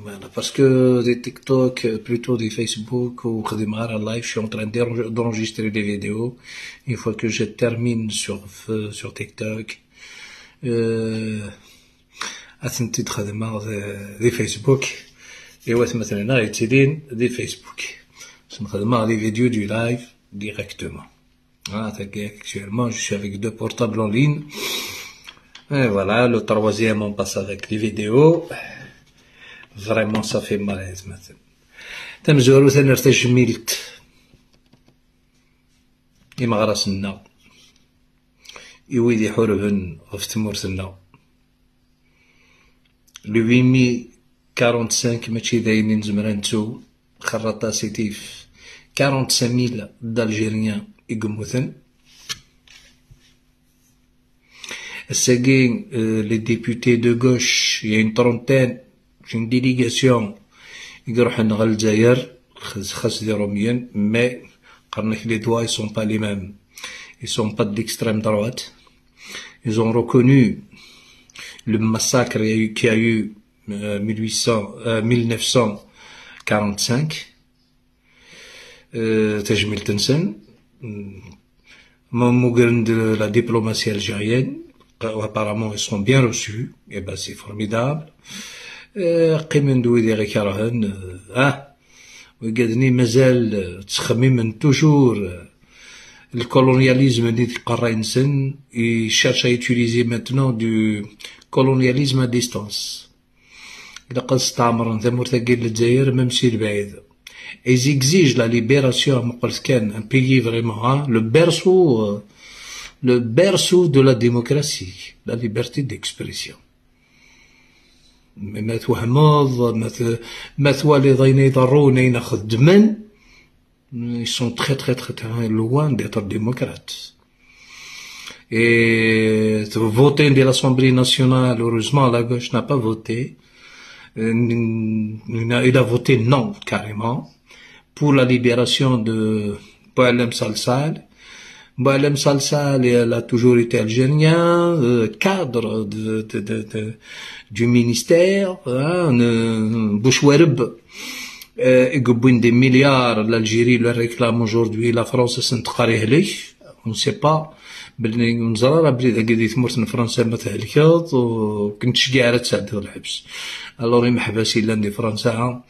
Voilà, parce que des TikTok, plutôt des Facebook ou un live, je suis en train d'enregistrer des vidéos. Une fois que je termine sur TikTok, أثنتي تخدم دي فيسبوك إيوا مثلا هنا يتسدين دي فيسبوك باش نخدم دي فيديو دو لايف directement. Voilà, actuellement je suis avec deux portables en ligne. Et voilà, le troisième on passe avec les vidéos. Vraiment ça fait malaise مثلا. تمزورو تنرتاج ميلت إمغرسنا يويدي حربن غف تمورتنا. Le 8045 ماشي داينين زمرانتو خرطا سيتيف 45000 d'Algériens يقموثن. الساقين les députés de gauche il y a une trentaine une délégation يروحوا نغل الجزائر خاص ديرو ميان mais قرنك les doigts ils sont pas les mêmes, ils sont pas de l'extrême droite. Ils ont reconnu le massacre qu'il y a eu 1945 تجميل تنسن مقرن de la diplomatie algérienne. Apparemment ils sont bien reçus, et ben c'est formidable. قيمن دويدي غي كرهن وقادني مازال تخمم توجور الكولونياليزم اللي تقرا انسان يشارش يوتيليزي ماتنو دو كولونياليزم ا ديستانس. إلا قد استعمر ثمور ثقيل للجزائر ممشي لبعيد. Ils exigent la libération un pays vraiment le berceau de la démocratie, la liberté d'expression. ما توهمض ما توالي ضينا يضرونا يناخذ دمن. Ils sont très très très très loin d'être démocrates. Et voter de l'Assemblée nationale, heureusement la gauche n'a pas voté. Il a voté non carrément pour la libération de Boualem Salsal. Boualem Salsal, elle a toujours été algérien, cadre du ministère, Bouchouerb, des milliards, l'Algérie le réclame aujourd'hui, la France s'intقاريه on ne sait pas. بلي نزرى بلي قد تمرت فرنسا ما تهلكات وكنت شكاعة تسعد الحبس. الوغ محباسين لان دي فرنسا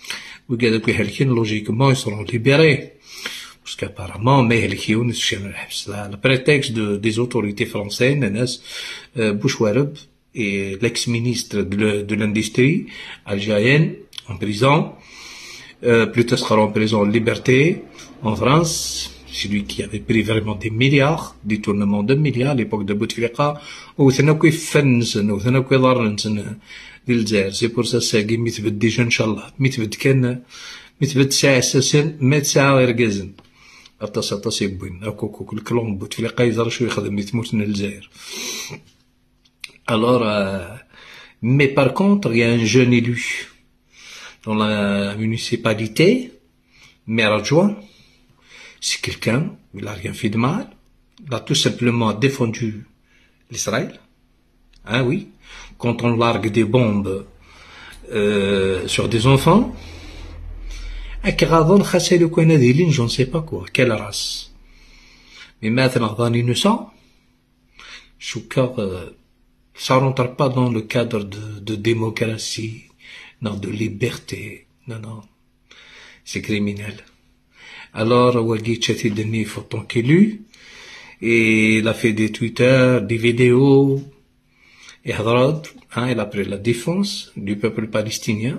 وقالك يهلكين لوجيكمون يصرون ليبيري باسكو ابارامون ما يهلكيونش من الحبس. لا بريتكست دي زوتوريتي فرونسيين ناس بوشوارب et l'ex-ministre de l'industrie algérienne en prison, plutôt sera en prison en liberté en France. Celui qui avait pris vraiment des milliards, détournement de milliards à l'époque de Bouteflika, ou ثناكو يفنسن ou ثناكو يضرنسن للجزائر. C'est pour ça ساقي ميتبد ديجا ان شاء الله ميتبد كان ميتبد ساعة اساسا ما ساعة غير كازن اطاس يبوين اكوكو الكلون بوتفليقا يزرى شو يخدم يتموتنا للجزائر. Alors, mais par contre, il y a un jeune élu dans la municipalité, maire adjoint. C'est quelqu'un, il n'a rien fait de mal. Il a tout simplement défendu l'Israël. Ah oui, quand on largue des bombes sur des enfants, je ne sais pas quoi, quelle race. Mais maintenant, dans l'innocent, ça rentre pas dans le cadre de démocratie, non, de liberté. Non, non, c'est criminel. Alors, Waghi Tchatideni, en tant qu'élu, et il a fait des Twitter, des vidéos, et il a pris la défense du peuple palestinien.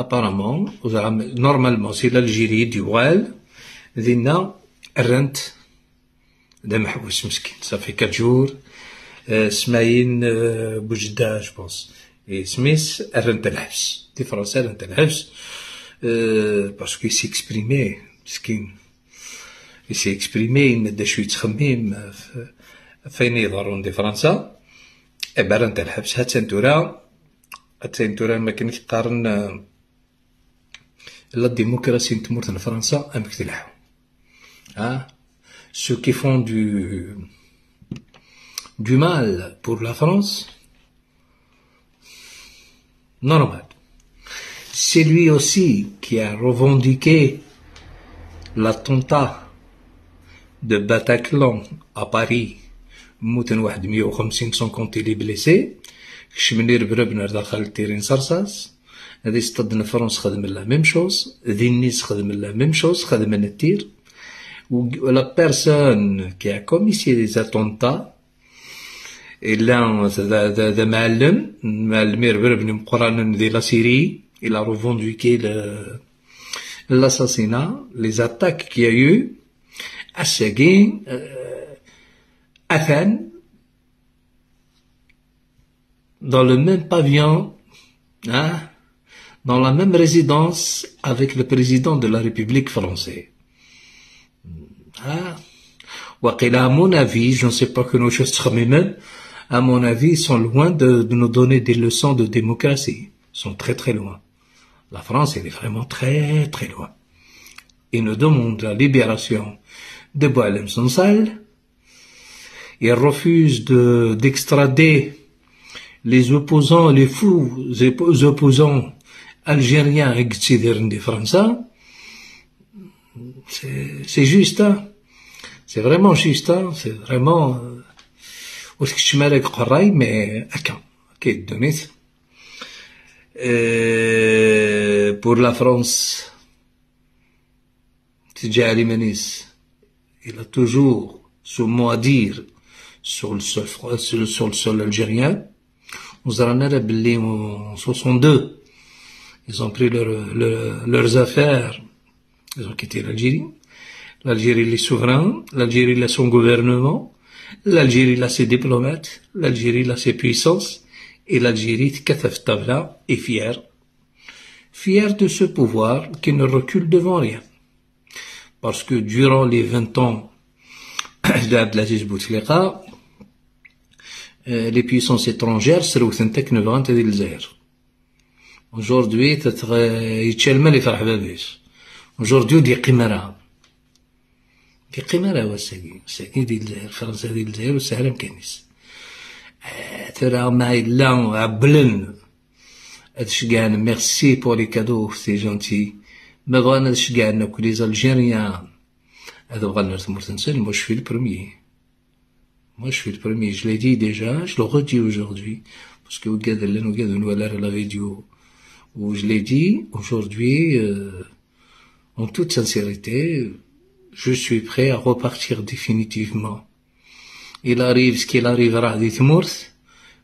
Apparemment, normalement, c'est l'Algérie du Oual, Dina, Rent, de Mahbous Miskin. Ça fait 4 jours, Smaïn Boujda, je pense, et Smith, Rent el-Habs. Des Français, Rent el-Habs, parce qu'il s'est exprimé. Il s'est exprimé, il m'a dit شوية تخميم فين يظهرون دي فرنسا. عبارة نتاع الحبس هاتسنتورا ما كانش تقارن لا ديموكراسي نتمرت لفرنسا امك تلحو. Ceux qui font du mal pour la France, normal. C'est lui aussi qui a revendiqué l'attentat de Bataclan à Paris. موتن واحد 150 sans compter les blessés. شمنير بربنر دخل التيرين صرصاص. هذه استدنا فرنسا خدم لها ميم شوز. ذي النيس خدم لها ميم شوز خدم التير. La personne qui a commis ces attentats ذا معلم بربن مقرانا ذي لا سيري. Il a revendiqué l'assassinat, les attaques qu'il y a eu à Seguin, Athènes, dans le même pavillon, hein, dans la même résidence avec le président de la République française. Ah. À mon avis, je ne sais pas que nos choses à mon avis, ils sont loin de nous donner des leçons de démocratie. Ils sont très très loin. La France, elle est vraiment très très loin. Il nous demande la libération de Boualem Sansal. Il refuse d'extrader les opposants, les fous opposants algériens et des Français. C'est juste, hein. C'est vraiment juste, hein. C'est vraiment, mais pour la France, Tidjali Manis, il a toujours ce mot à dire sur le sol algérien. Nous avons en 62, ils ont pris leurs affaires, ils ont quitté l'Algérie. L'Algérie, les souverains, l'Algérie a son gouvernement, l'Algérie a ses diplomates, l'Algérie a ses puissances, et l'Algérie, Kataf Tabla, est fière. Fière de ce pouvoir qui ne recule devant rien. Parce que durant les 20 ans d'Abdelaziz Bouteflika, les puissances étrangères se retrouvent techniquement à l'Algérie. Aujourd'hui, aujourd'hui, des qimara. Des qimara والساقين ديال الجزائر فرنسا ديال الجزائر والسهل مكانيس ترى ما إلا عبلن هادشي كاع ميرسي بور لي كادو سي جونتي ما بغانا هادشي كاع ناكل لي زالجيريان هذا بغا نرسم مرتنسل moi je suis le premier je l'ai dit déjà je le redis aujourd'hui parce que وقاد لنا وقاد نولا la vidéo où je l'ai dit aujourd'hui en toute sincérité je suis prêt à repartir définitivement. Il arrive ce qu'il arrivera dit Mourth,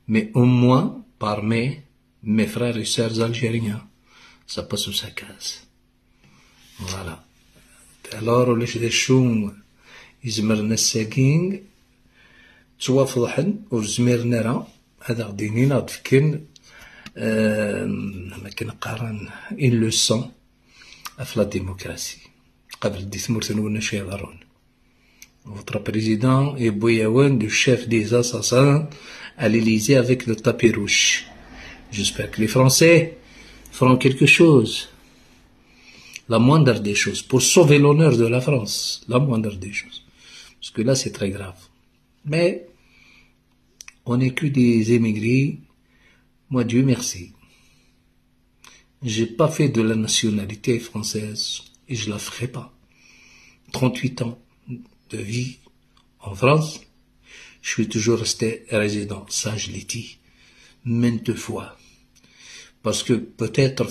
mais au moins parmi mes frères et sœurs algériens. Ça passe sous sa case. Voilà. Alors, les gens, يزمرنا الساقين توافضحن وزميرنا راه هذا غادي ناض فكن ما كنقارن une leçon في la démocratie. Votre président est Boyawan, le chef des assassins à l'Élysée avec le tapis rouge. J'espère que les Français feront quelque chose. La moindre des choses. Pour sauver l'honneur de la France. La moindre des choses. Parce que là, c'est très grave. Mais, on n'est que des émigrés. Moi, Dieu merci. J'ai pas fait de la nationalité française. Et je la ferai pas. 38 ans de vie en France, je suis toujours resté résident. Ça, je l'ai dit maintes fois. Parce que peut-être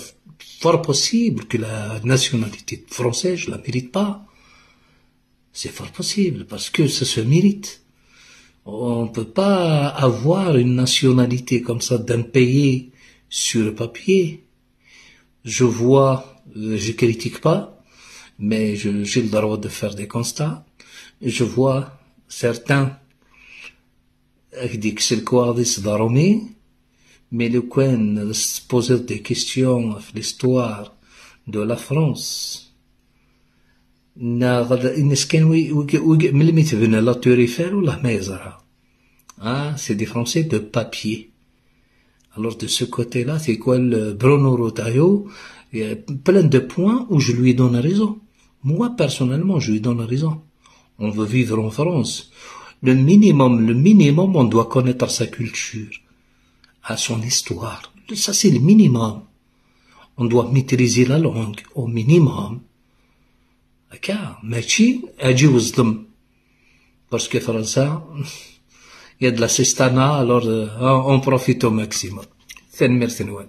fort possible que la nationalité française, je la mérite pas. C'est fort possible parce que ça se mérite. On peut pas avoir une nationalité comme ça d'un pays sur le papier. Je vois, je critique pas. Mais j'ai le droit de faire des constats. Je vois certains qui disent que c'est le quoi de se mais le coin de se poser des questions sur l'histoire de la France. La Tour Eiffel ou la Maïzara. Ah, c'est des Français de papier. Alors de ce côté-là, c'est quoi le Bruno Retailleau? Il y a plein de points où je lui donne raison. Moi, personnellement, je lui donne raison. On veut vivre en France. Le minimum, on doit connaître sa culture, à son histoire. Ça, c'est le minimum. on doit maîtriser la langue au minimum. هكا ماشي اجي وصدم باسكو فرنسا il y a de l'assistanat alors on profite au maximum. ثاني ميرث نوال.